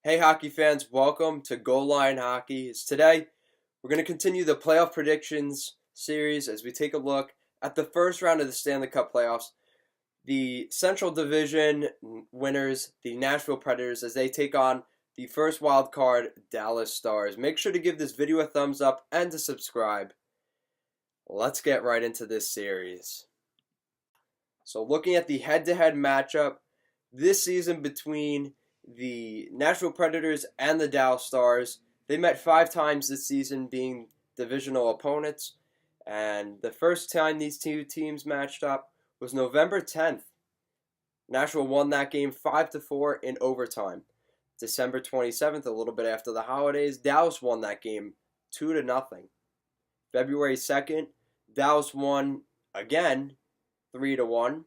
Hey hockey fans, welcome to Goal Line Hockey. Today, we're going to continue the playoff predictions series as we take a look at the first round of the Stanley Cup playoffs. The Central Division winners, the Nashville Predators, as they take on the first wild card, Dallas Stars. Make sure to give this video a thumbs up and to subscribe. Let's get right into this series. So looking at the head-to-head matchup this season between the Nashville Predators and the Dallas Stars. They met 5 times this season, being divisional opponents. And the first time these two teams matched up was November 10th. Nashville won that game 5-4 in overtime. December 27th, a little bit after the holidays, Dallas won that game 2-0. February 2nd, Dallas won again 3-1.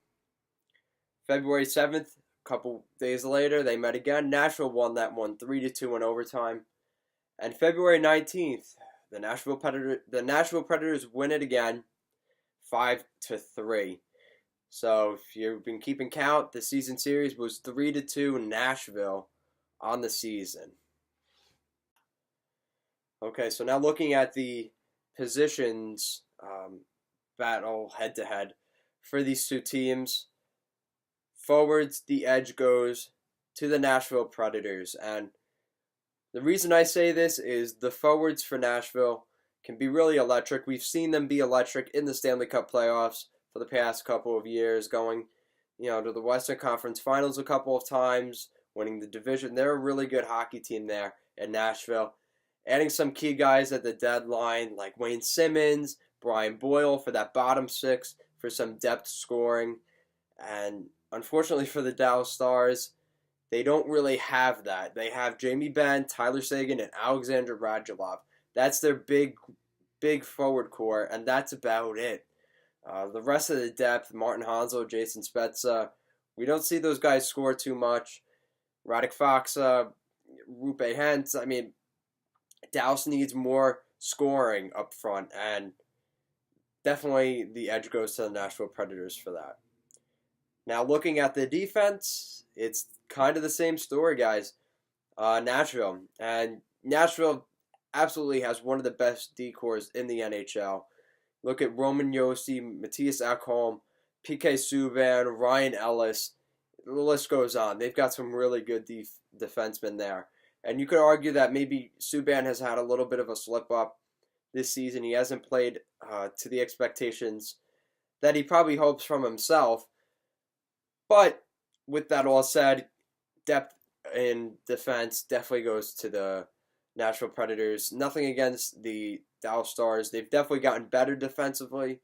February 7th, couple days later, they met again. Nashville won that one 3-2 in overtime. And February 19th, the Nashville Predators win it again 5-3. So if you've been keeping count, the season series was 3-2 in Nashville on the season. Okay, so now looking at the positions battle head-to-head for these two teams. Forwards, the edge goes to the Nashville Predators. And the reason I say this is the forwards for Nashville can be really electric. We've seen them be electric in the Stanley Cup playoffs for the past couple of years, going to the Western Conference Finals a couple of times, winning the division. They're a really good hockey team there in Nashville. Adding some key guys at the deadline like Wayne Simmons, Brian Boyle for that bottom six for some depth scoring. And unfortunately for the Dallas Stars, they don't really have that. They have Jamie Benn, Tyler Seguin, and Alexander Radulov. That's their big forward core, and that's about it. The rest of the depth, Martin Hanzal, Jason Spezza, we don't see those guys score too much. Radek Faksa, Rupe Hentz. I mean, Dallas needs more scoring up front, and definitely the edge goes to the Nashville Predators for that. Now, looking at the defense, it's kind of the same story, guys. Nashville absolutely has one of the best D-cores in the NHL. Look at Roman Josi, Matthias Ekholm, PK Subban, Ryan Ellis. The list goes on. They've got some really good defensemen there. And you could argue that maybe Subban has had a little bit of a slip-up this season. He hasn't played to the expectations that he probably hopes from himself. But with that all said, depth in defense definitely goes to the Nashville Predators. Nothing against the Dallas Stars. They've definitely gotten better defensively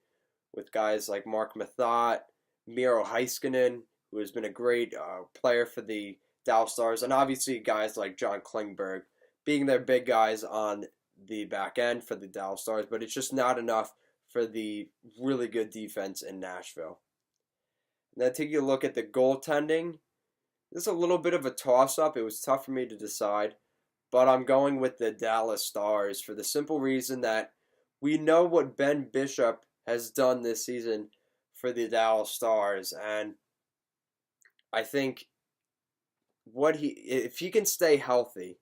with guys like Mark Mathot, Miro Heiskanen, who has been a great player for the Dallas Stars, and obviously guys like John Klingberg being their big guys on the back end for the Dallas Stars, but it's just not enough for the really good defense in Nashville. Now taking a look at the goaltending, this is a little bit of a toss-up. It was tough for me to decide, but I'm going with the Dallas Stars for the simple reason that we know what Ben Bishop has done this season for the Dallas Stars, and I think if he can stay healthy,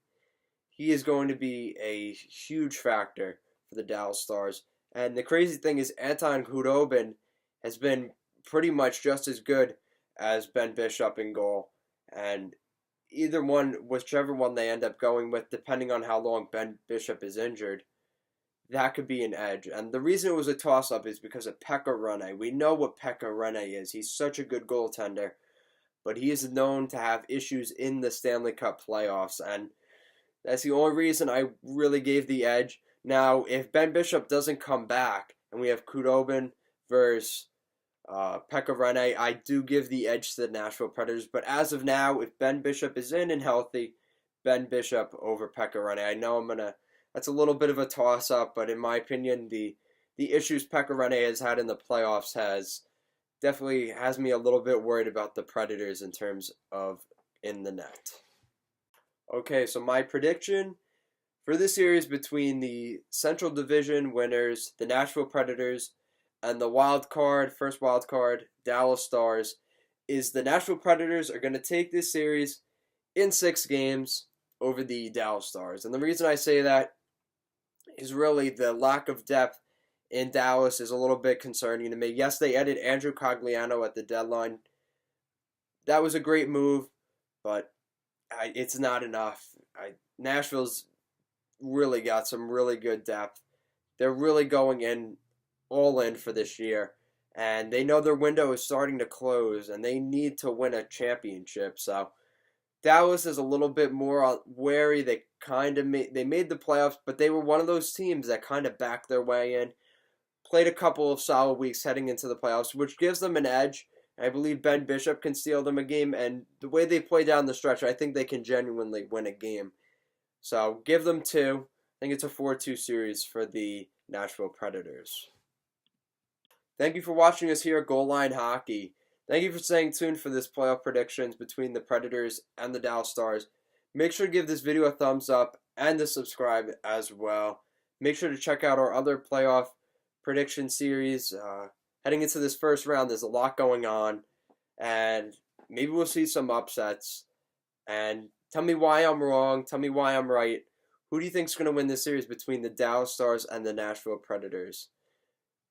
he is going to be a huge factor for the Dallas Stars. And the crazy thing is Anton Khudobin has been pretty much just as good as Ben Bishop in goal. And whichever one they end up going with, depending on how long Ben Bishop is injured, that could be an edge. And the reason it was a toss-up is because of Pekka Rinne. We know what Pekka Rinne is. He's such a good goaltender, but he is known to have issues in the Stanley Cup playoffs, and that's the only reason I really gave the edge. Now, if Ben Bishop doesn't come back, and we have Khudobin versus Pekka Rinne, I do give the edge to the Nashville Predators. But as of now, if Ben Bishop is in and healthy, Ben Bishop over Pekka Rinne. I know that's a little bit of a toss-up, but in my opinion, the issues Pekka Rinne has had in the playoffs definitely has me a little bit worried about the Predators in terms of in the net. Okay, so my prediction for this series between the Central Division winners, the Nashville Predators, and the first wild card, Dallas Stars, is the Nashville Predators are going to take this series in 6 games over the Dallas Stars. And the reason I say that is really the lack of depth in Dallas is a little bit concerning to me. Yes, they added Andrew Cogliano at the deadline. That was a great move, but it's not enough. Nashville's really got some really good depth. They're really going in all in for this year, and they know their window is starting to close, and they need to win a championship. So Dallas is a little bit more wary. They made the playoffs, but they were one of those teams that kind of backed their way in. Played a couple of solid weeks heading into the playoffs, which gives them an edge. I believe Ben Bishop can steal them a game, and the way they play down the stretch, I think they can genuinely win a game. So give them 2. I think it's a 4-2 series for the Nashville Predators. Thank you for watching us here at Goal Line Hockey. Thank you for staying tuned for this playoff predictions between the Predators and the Dallas Stars. Make sure to give this video a thumbs up and to subscribe as well. Make sure to check out our other playoff prediction series. Heading into this first round, there's a lot going on, and maybe we'll see some upsets. And tell me why I'm wrong. Tell me why I'm right. Who do you think is going to win this series between the Dallas Stars and the Nashville Predators?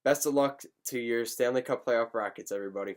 Best of luck to your Stanley Cup playoff brackets, everybody.